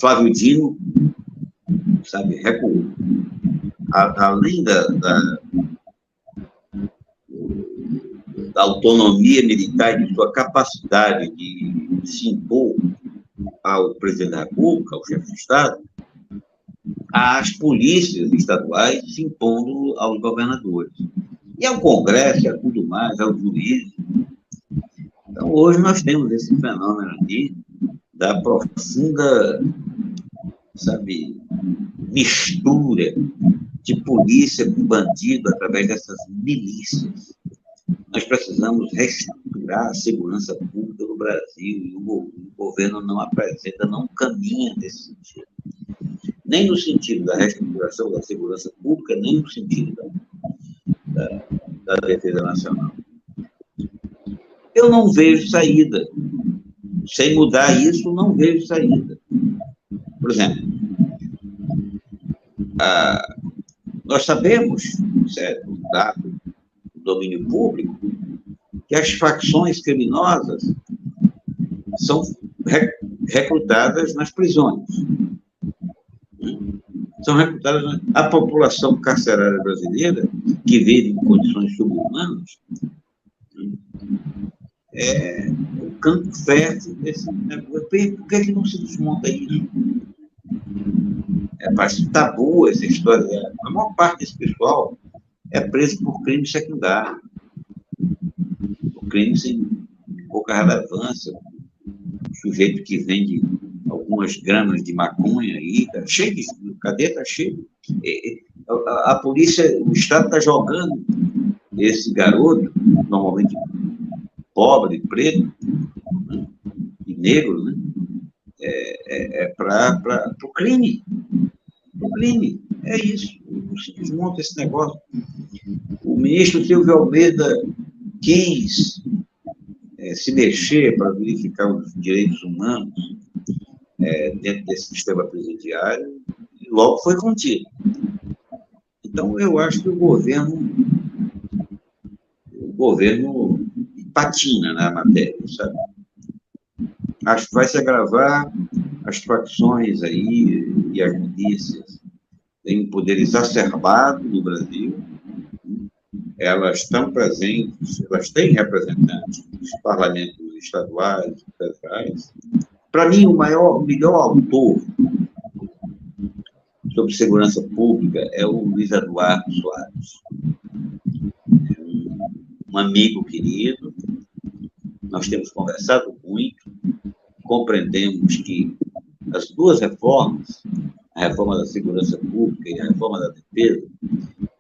Flávio Dino, sabe, recuou. Além da autonomia militar e de sua capacidade de se impor ao presidente da República, ao chefe de Estado, às polícias estaduais se impondo aos governadores. E ao Congresso, e a tudo mais, aos juízes. Então, hoje nós temos esse fenômeno aqui da profunda, sabe, mistura de polícia com bandido através dessas milícias. Nós precisamos reestruturar a segurança pública do Brasil e o governo não caminha nesse sentido. Nem no sentido da reestruturação da segurança pública, nem no sentido da defesa nacional. Eu não vejo saída. Sem mudar isso, não vejo saída. Por exemplo, nós sabemos, certo, dado o domínio público, que as facções criminosas são recrutadas nas prisões. São recrutadas a população carcerária brasileira, que vive em condições subhumanas, é o campo fértil desse negócio. Por que não se desmonta isso? Parece tabu essa história. A maior parte desse pessoal é preso por crime secundário, por crime sem pouca relevância. O sujeito que vende algum algumas gramas de maconha aí, tá cheio de cadeia, tá cheio. A polícia, o Estado está jogando esse garoto, normalmente pobre, preto, né, e negro, né, para o crime. O crime. É isso. Se desmonta esse negócio. O ministro Silvio Almeida quis se mexer para verificar os direitos humanos dentro desse sistema presidiário e logo foi contido. Então, eu acho que o governo patina na matéria, sabe? Acho que vai se agravar, as facções aí e as milícias têm um poder exacerbado no Brasil, elas estão presentes, elas têm representantes nos parlamentos estaduais, federais. Para mim, o melhor autor sobre segurança pública é o Luiz Eduardo Soares. Um amigo querido, nós temos conversado muito, compreendemos que as duas reformas, a reforma da segurança pública e a reforma da defesa,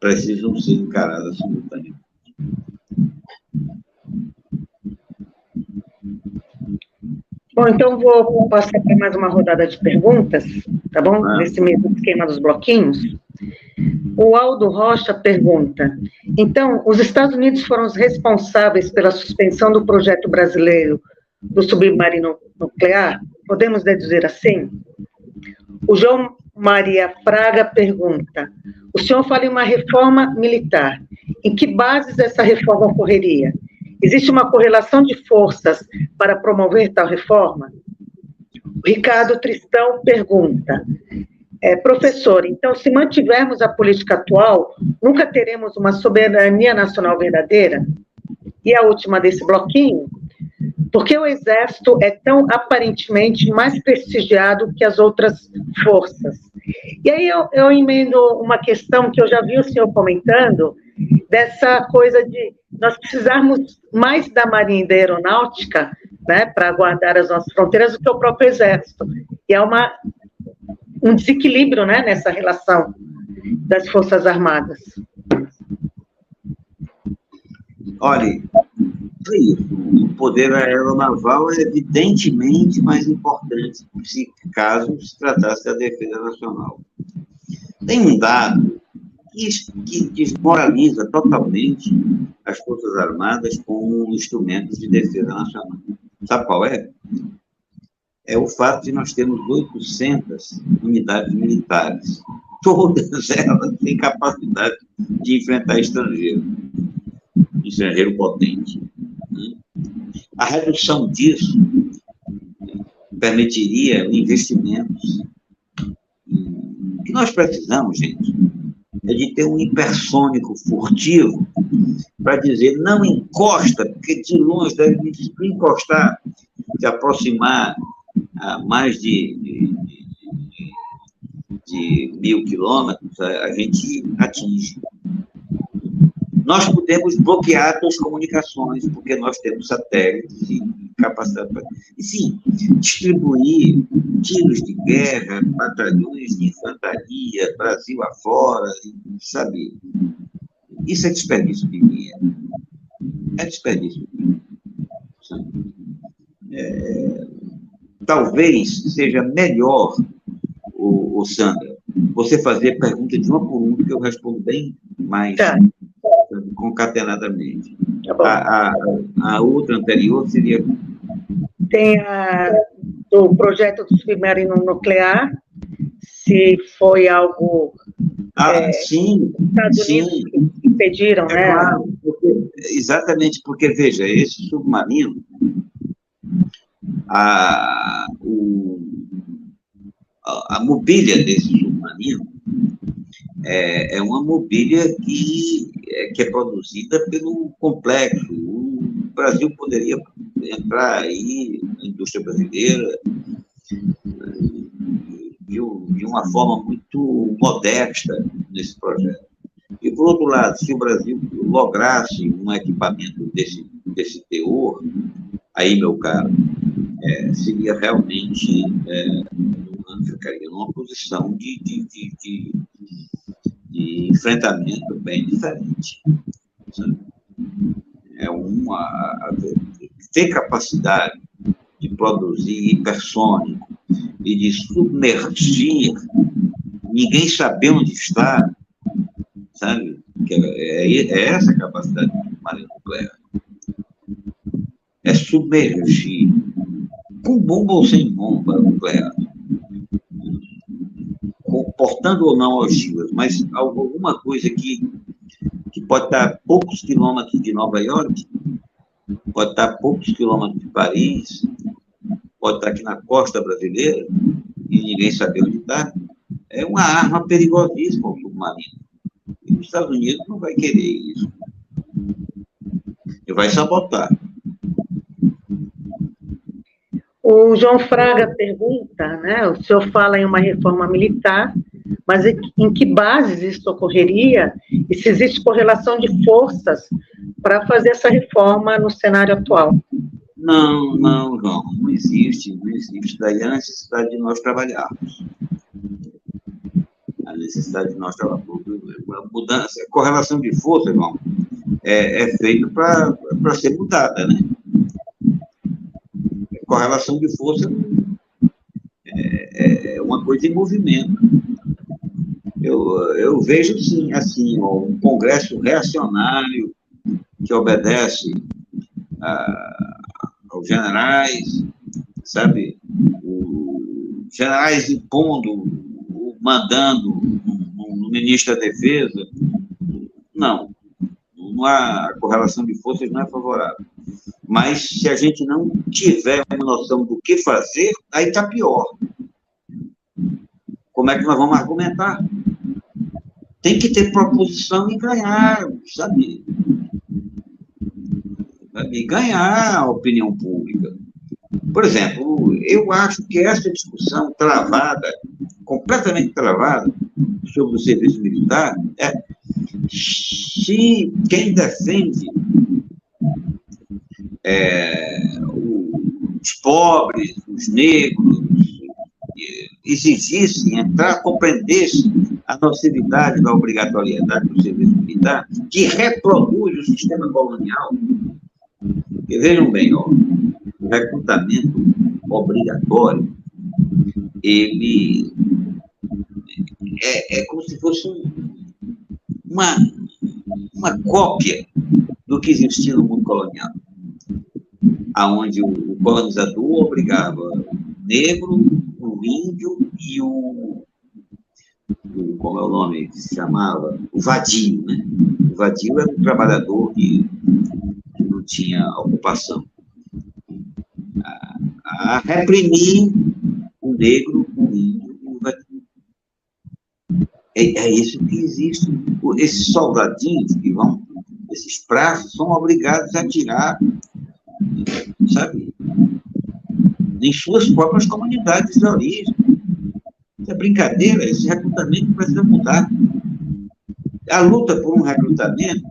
precisam ser encaradas simultaneamente. Bom, então vou passar para mais uma rodada de perguntas, tá bom? Nesse mesmo esquema dos bloquinhos. O Aldo Rocha pergunta: então, os Estados Unidos foram os responsáveis pela suspensão do projeto brasileiro do submarino nuclear? Podemos deduzir assim? O João Maria Fraga pergunta: o senhor fala em uma reforma militar. Em que bases essa reforma ocorreria? Existe uma correlação de forças para promover tal reforma? O Ricardo Tristão pergunta: professor, então, se mantivermos a política atual, nunca teremos uma soberania nacional verdadeira? E a última desse bloquinho: por que o Exército é tão aparentemente mais prestigiado que as outras forças? E aí eu emendo uma questão que eu já vi o senhor comentando, dessa coisa de nós precisarmos mais da Marinha e da Aeronáutica, né, para guardar as nossas fronteiras do que o próprio Exército. E é um desequilíbrio, né, nessa relação das Forças Armadas. Olha, o poder aeronaval é evidentemente mais importante caso se tratasse da defesa nacional. Tem um dado que desmoraliza totalmente as Forças Armadas como instrumentos de defesa nacional. Sabe qual é? É o fato de nós termos 800 unidades militares. Todas elas têm capacidade de enfrentar estrangeiro potente. A redução disso permitiria investimentos. O que nós precisamos, gente, é de ter um hipersônico furtivo para dizer não encosta, porque de longe deve encostar, se aproximar a mais de 1.000 quilômetros, a gente atinge. Nós podemos bloquear as comunicações, porque nós temos satélites e capacidade para... E sim, distribuir tiros de guerra, batalhões de infantaria, Brasil afora, sabe? Isso é desperdício de dinheiro. É desperdício de dinheiro. Talvez seja melhor, o Sandra, você fazer pergunta de uma por uma, que eu respondo bem mais... Tá. Concatenadamente. A outra anterior seria... Tem do projeto do submarino nuclear, se foi algo... sim, Estados Unidos que pediram, né? Claro, exatamente, porque, veja, esse submarino, a mobília desse submarino é uma mobília que é produzida pelo complexo. O Brasil poderia entrar aí na indústria brasileira de uma forma muito modesta nesse projeto. E, por outro lado, se o Brasil lograsse um equipamento desse teor, aí, meu caro, seria realmente, ficaria numa posição de enfrentamento bem diferente. Sabe? Ter capacidade de produzir hipersônico e de submergir, ninguém saber onde está, sabe? É essa a capacidade do submarino nuclear. É submergir, com bomba ou sem bomba nuclear, portando ou não ogivas, mas alguma coisa que pode estar a poucos quilômetros de Nova York, pode estar a poucos quilômetros de Paris, pode estar aqui na costa brasileira, e ninguém sabe onde está. É uma arma perigosíssima o submarino. E os Estados Unidos não vai querer isso. E vai sabotar. O João Fraga pergunta, né? O senhor fala em uma reforma militar, mas em que bases isso ocorreria? E se existe correlação de forças para fazer essa reforma no cenário atual? Não, João, não existe. Daí a necessidade de nós trabalharmos. A necessidade de nós trabalharmos. A mudança, a correlação de força, João, é feita para ser mudada, né? A correlação de força é uma coisa em movimento. Eu vejo, sim, assim, um Congresso reacionário que obedece aos generais, sabe? Os generais impondo, mandando no ministro da Defesa. Não há correlação de forças, não é favorável. Mas se a gente não tiver uma noção do que fazer, aí está pior. Como é que nós vamos argumentar? Tem que ter proposição e ganhar, sabe? E ganhar a opinião pública. Por exemplo, eu acho que essa discussão travada, completamente travada, sobre o serviço militar, se quem defende os pobres, os negros, exigissem, compreendessem a nocividade da obrigatoriedade do serviço militar, que reproduz o sistema colonial. E vejam bem, o recrutamento obrigatório, ele é como se fosse uma cópia do que existia no mundo colonial, aonde o colonizador obrigava o negro, o índio e como é o nome que se chamava? O vadio, né? O vadio era um trabalhador que não tinha ocupação. A reprimir o negro, o índio e o vadio. É isso que existe. Esses soldadinhos que vão, esses praças, são obrigados a atirar, sabe, em suas próprias comunidades de origem. Isso é brincadeira, esse recrutamento precisa mudar. A luta por um recrutamento,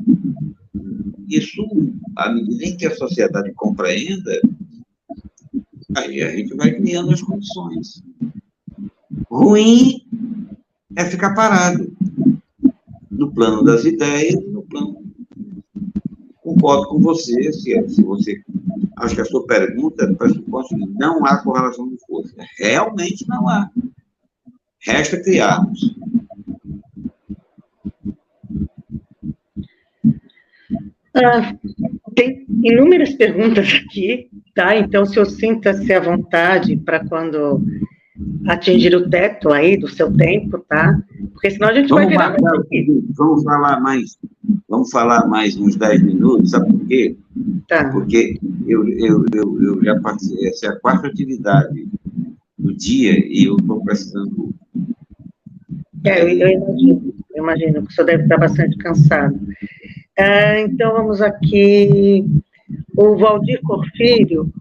isso, à medida em que a sociedade compreenda, aí a gente vai criando as condições. Ruim é ficar parado no plano das ideias, no plano... Concordo com você, se você... Acho que a sua pergunta pressupõe que não há correlação de força. Realmente não há. Resta criarmos. Tem inúmeras perguntas aqui, tá? Então, se eu sinta-se à vontade para quando atingir o teto aí do seu tempo, tá? Porque senão a gente vai virar... Vamos falar mais uns 10 minutos, sabe por quê? Tá. Porque eu já participei, essa é a 4ª atividade do dia e eu estou precisando... Eu imagino que o senhor deve estar bastante cansado. Então, vamos aqui. O Valdir Porfírio,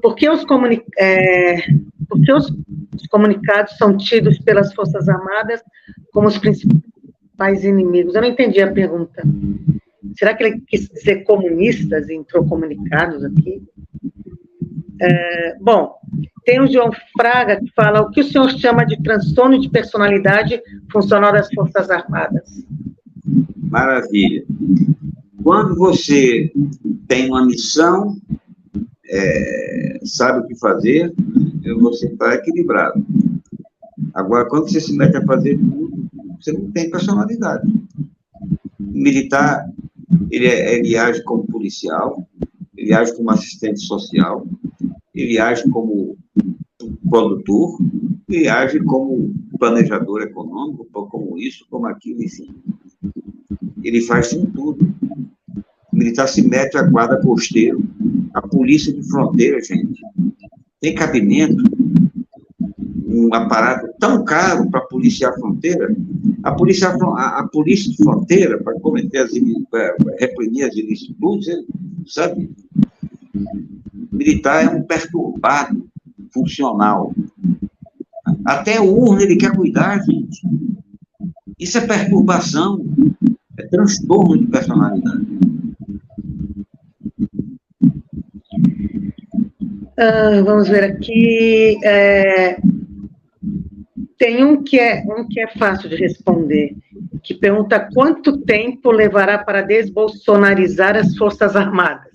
por que os comunicados são tidos pelas Forças Armadas como os principais inimigos? Eu não entendi a pergunta. Será que ele quis dizer comunistas e entrou comunicados aqui? Bom, tem o João Fraga que fala o que o senhor chama de transtorno de personalidade funcional das Forças Armadas. Maravilha. Quando você tem uma missão, sabe o que fazer, você está equilibrado. Agora, quando você se mete a fazer tudo, você não tem personalidade. O militar, ele age como policial, ele age como assistente social, ele age como produtor, ele age como planejador econômico, como isso, como aquilo, enfim. Ele faz tudo. O militar se mete à guarda costeira, a polícia de fronteira, gente. Tem cabimento um aparato tão caro para policiar a fronteira? A polícia de fronteira, para reprimir as ilicitudes, sabe? O militar é um perturbado funcional. Até o urna ele quer cuidar, gente. Isso é perturbação, é transtorno de personalidade. Vamos ver aqui. Tem um que é fácil de responder, que pergunta quanto tempo levará para desbolsonarizar as Forças Armadas.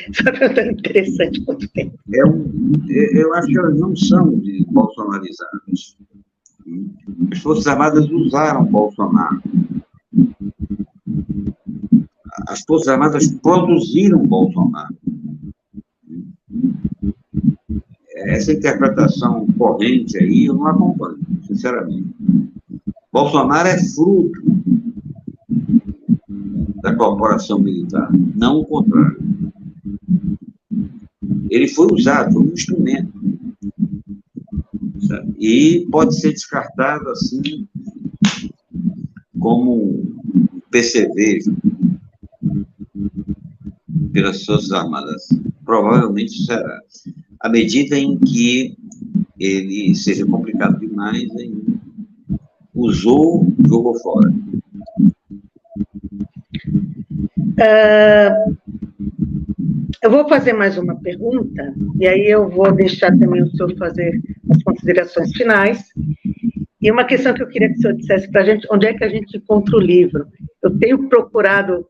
Essa pergunta é interessante, quanto tempo? Eu acho que elas não são desbolsonarizadas. As Forças Armadas usaram Bolsonaro. As Forças Armadas produziram Bolsonaro. Essa interpretação corrente aí, eu não acompanho, sinceramente. Bolsonaro é fruto da corporação militar, não o contrário. Ele foi usado, foi um instrumento. Sabe? E pode ser descartado assim, como um percevejo pelas Forças Armadas. Provavelmente será. À medida em que ele seja complicado demais, usou, jogou fora. Eu vou fazer mais uma pergunta, e aí eu vou deixar também o senhor fazer as considerações finais. E uma questão que eu queria que o senhor dissesse para a gente, onde é que a gente encontra o livro? Eu tenho procurado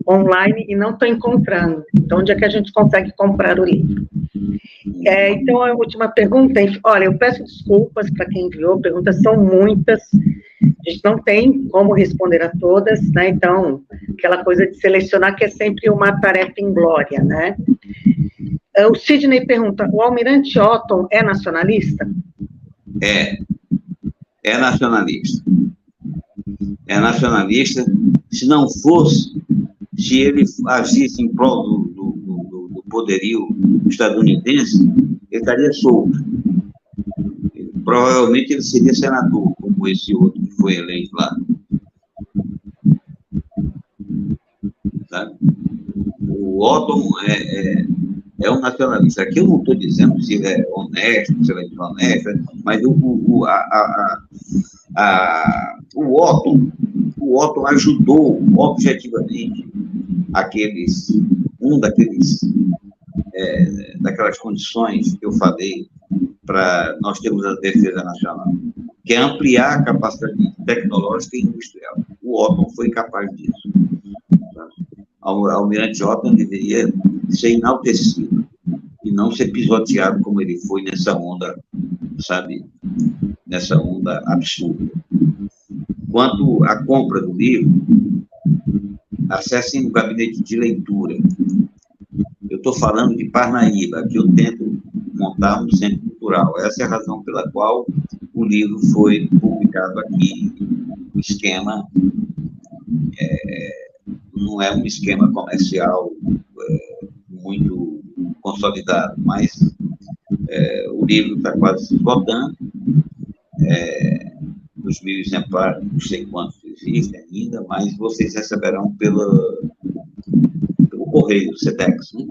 online e não estou encontrando. Então, onde é que a gente consegue comprar o livro? Então, a última pergunta, olha, eu peço desculpas para quem enviou, perguntas são muitas, a gente não tem como responder a todas, né? Então, aquela coisa de selecionar que é sempre uma tarefa inglória, né? O Sidney pergunta, o Almirante Otton é nacionalista? É nacionalista. É nacionalista. Se não fosse, se ele agisse em prol do poderio estadunidense, ele estaria solto. Provavelmente ele seria senador, como esse outro que foi eleito lá. Sabe? O Otton é um nacionalista. Aqui eu não estou dizendo se ele é honesto, se ele é desonesto, mas o Otton ajudou objetivamente daquelas condições que eu falei para nós termos a defesa nacional, que é ampliar a capacidade tecnológica e industrial. O Otton foi capaz disso. O Almirante Otton deveria ser enaltecido e não ser pisoteado como ele foi nessa onda, sabe, nessa onda absurda. Quanto à compra do livro, acessem o gabinete de leitura. Eu estou falando de Parnaíba, que eu tento montar um centro cultural. Essa é a razão pela qual o livro foi publicado aqui. O esquema não é um esquema comercial muito consolidado, mas o livro está quase se esgotando. Os 1.000 exemplares, não sei quantos existem ainda, mas vocês receberão pelo correio, do SEDEX, né?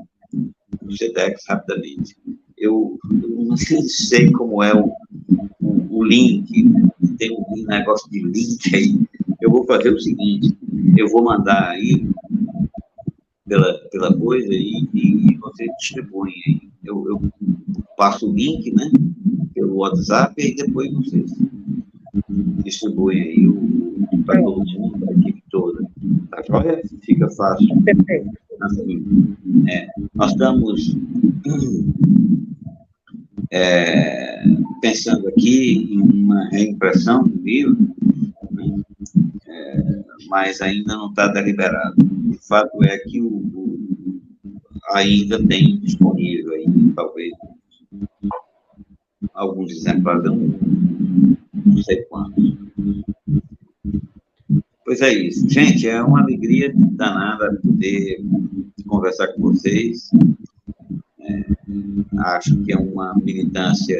O SEDEX, rapidamente. Eu não sei como é o link, tem um negócio de link aí. Eu vou fazer o seguinte, eu vou mandar aí, pela coisa e você distribui aí. Eu passo o link, né, pelo WhatsApp e depois vocês distribuem aí para todo mundo, para a equipe toda. Tá joia? Fica fácil. Perfeito. Assim, nós estamos pensando aqui em uma reimpressão do livro, né, mas ainda não está deliberado. O fato é que ainda tem disponível aí, talvez, alguns exemplares, não sei quantos. Pois é isso. Gente, é uma alegria danada poder conversar com vocês. Acho que é uma militância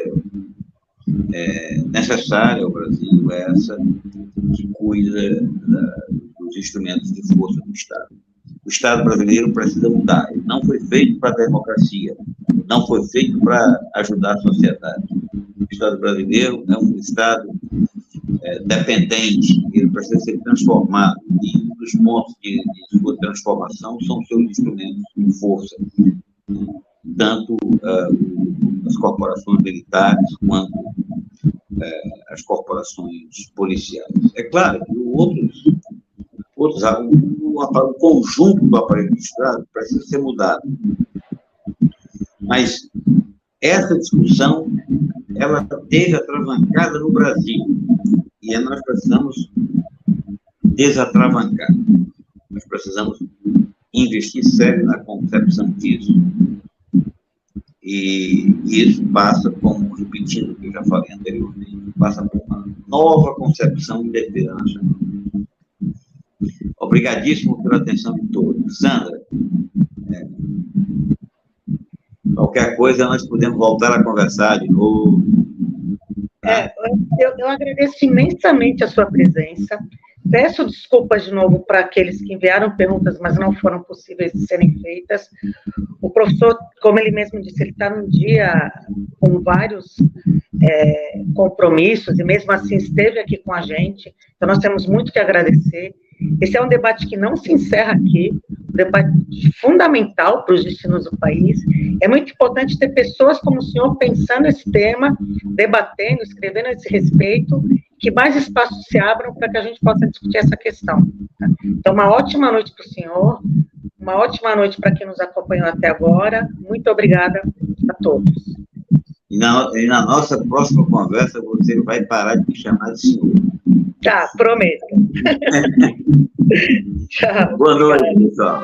necessária ao Brasil, essa que cuida dos instrumentos de força do Estado. O Estado brasileiro precisa mudar. Ele não foi feito para a democracia, não foi feito para ajudar a sociedade. O Estado brasileiro é um Estado dependente, ele precisa ser transformado, e um dos pontos de sua transformação são seus instrumentos de força, tanto as corporações militares quanto as corporações policiais. É claro que o conjunto do aparelho do Estado precisa ser mudado. Mas essa discussão, ela teve atravancada no Brasil, e nós precisamos desatravancar. Nós precisamos investir sério na concepção disso. E isso passa, como repetindo o que eu já falei anteriormente, passa por uma nova concepção de defesa nacional. Obrigadíssimo pela atenção de todos. Sandra, qualquer coisa nós podemos voltar a conversar de novo. Tá? Eu agradeço imensamente a sua presença. Peço desculpas de novo para aqueles que enviaram perguntas, mas não foram possíveis de serem feitas. O professor, como ele mesmo disse, ele está num dia com vários compromissos, e mesmo assim esteve aqui com a gente, então nós temos muito que agradecer. Esse é um debate que não se encerra aqui, um debate fundamental para os destinos do país. É muito importante ter pessoas como o senhor pensando esse tema, debatendo, escrevendo a esse respeito, que mais espaços se abram para que a gente possa discutir essa questão. Tá? Então, uma ótima noite para o senhor, uma ótima noite para quem nos acompanhou até agora. Muito obrigada a todos. E na nossa próxima conversa, você vai parar de me chamar de senhor. Tá, prometo. Tchau. Boa noite, pessoal.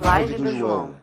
Live do João.